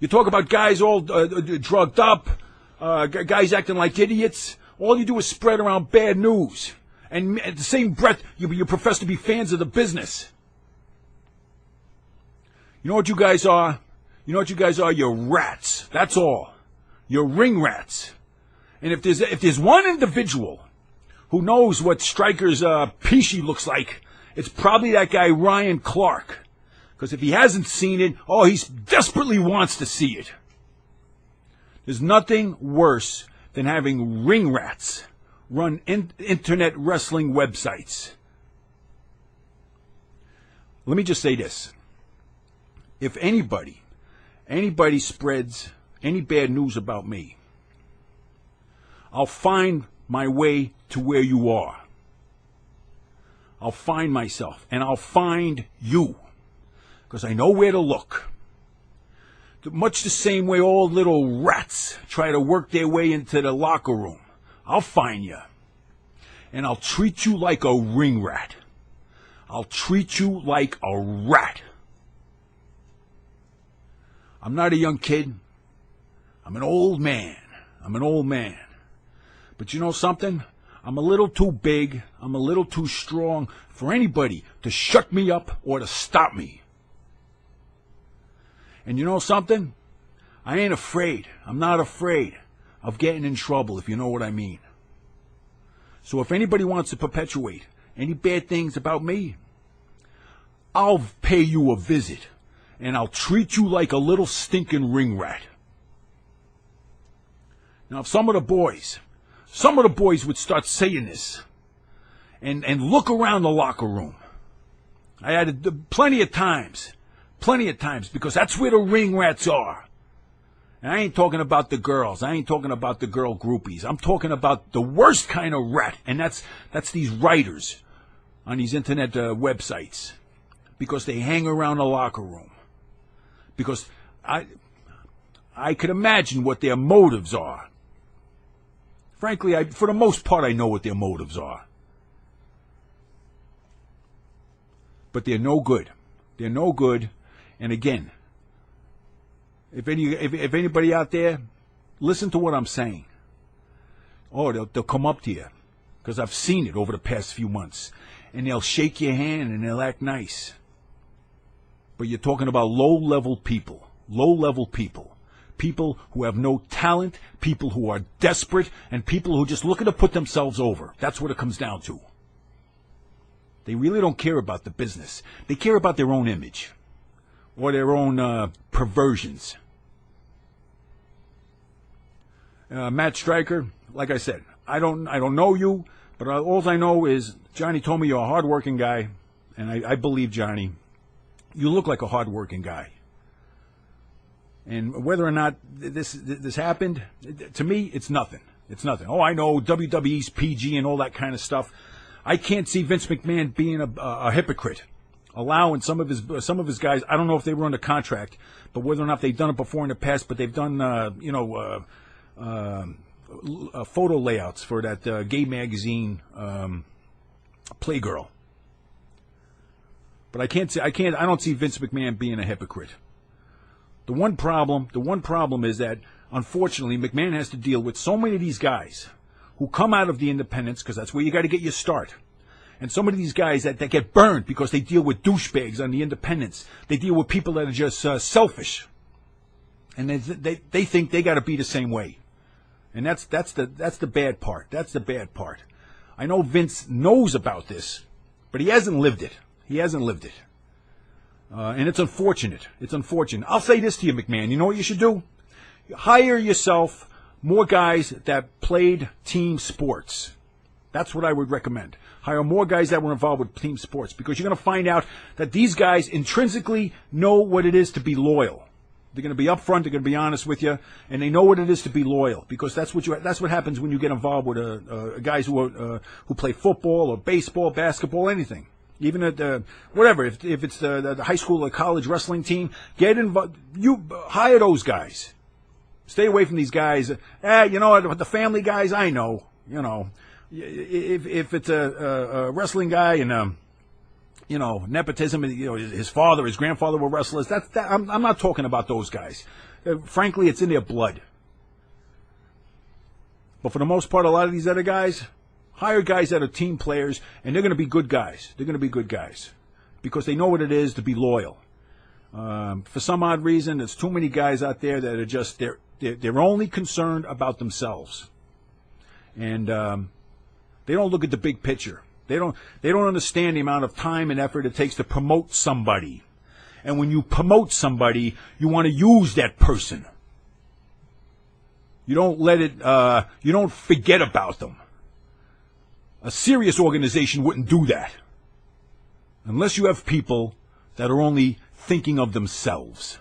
You talk about guys all drugged up, guys acting like idiots. All you do is spread around bad news. And at the same breath, you profess to be fans of the business. You know what you guys are? You know what you guys are? You're rats. That's all. You're ring rats. And if there's one individual who knows what Stryker's Peachy looks like, it's probably that guy Ryan Clark. Because if he hasn't seen it, he desperately wants to see it. There's nothing worse than having ring rats run internet wrestling websites. Let me just say this. If anybody spreads any bad news about me, I'll find my way to where you are. I'll find myself, and I'll find you, because I know where to look. Much the same way all little rats try to work their way into the locker room. I'll find you, and I'll treat you like a ring rat. I'll treat you like a rat. I'm not a young kid. I'm an old man. But you know something? I'm a little too big, I'm a little too strong for anybody to shut me up or to stop me. And you know something? I ain't afraid. I'm not afraid of getting in trouble, if you know what I mean. So if anybody wants to perpetuate any bad things about me, I'll pay you a visit, and I'll treat you like a little stinking ring rat. Now, if some of the boys would start saying this and look around the locker room, I had plenty of times, because that's where the ring rats are. And I ain't talking about the girls. I ain't talking about the girl groupies. I'm talking about the worst kind of rat, and that's these writers on these internet websites, because they hang around the locker room. Because I could imagine what their motives are. Frankly, for the most part, I know what their motives are. But they're no good. They're no good. And again, if anybody out there, listen to what I'm saying. They'll come up to you, because I've seen it over the past few months, and they'll shake your hand and they'll act nice. But you're talking about low-level people, people who have no talent, people who are desperate, and people who are just looking to put themselves over. That's what it comes down to. They really don't care about the business. They care about their own image or their own perversions. Matt Stryker, like I said, I don't know you, but all I know is Johnny told me you're a hard-working guy, and I believe Johnny. You look like a hard-working guy. And whether or not this happened, to me, it's nothing. It's nothing. I know WWE's PG and all that kind of stuff. I can't see Vince McMahon being a hypocrite, allowing some of his guys. I don't know if they were under contract, but whether or not they've done it before in the past. But they've done photo layouts for that gay magazine, Playgirl. But I don't see Vince McMahon being a hypocrite. The one problem is that, unfortunately, McMahon has to deal with so many of these guys who come out of the independents, because that's where you got to get your start. And so many of these guys that get burned because they deal with douchebags on the independents. They deal with people that are just selfish. And they think they got to be the same way. And that's the bad part. That's the bad part. I know Vince knows about this, but he hasn't lived it. And it's unfortunate. I'll say this to you, McMahon. You know what you should do? Hire yourself more guys that played team sports. That's what I would recommend. Hire more guys that were involved with team sports, because you're going to find out that these guys intrinsically know what it is to be loyal. They're going to be upfront. They're going to be honest with you, and they know what it is to be loyal, because that's what happens when you get involved with guys who play football or baseball, basketball, anything. Even at whatever, if it's the high school or college wrestling team, get involved. You hire those guys. Stay away from these guys. The family guys, I know. If it's a wrestling guy and nepotism, his father, his grandfather were wrestlers. I'm not talking about those guys. Frankly, it's in their blood. But for the most part, a lot of these other guys hire guys that are team players, and they're going to be good guys. They're going to be good guys because they know what it is to be loyal. For some odd reason, there's too many guys out there that are just they're only concerned about themselves, and they don't look at the big picture. They don't understand the amount of time and effort it takes to promote somebody. And when you promote somebody, you want to use that person. You don't let it. You don't forget about them. A serious organization wouldn't do that unless you have people that are only thinking of themselves.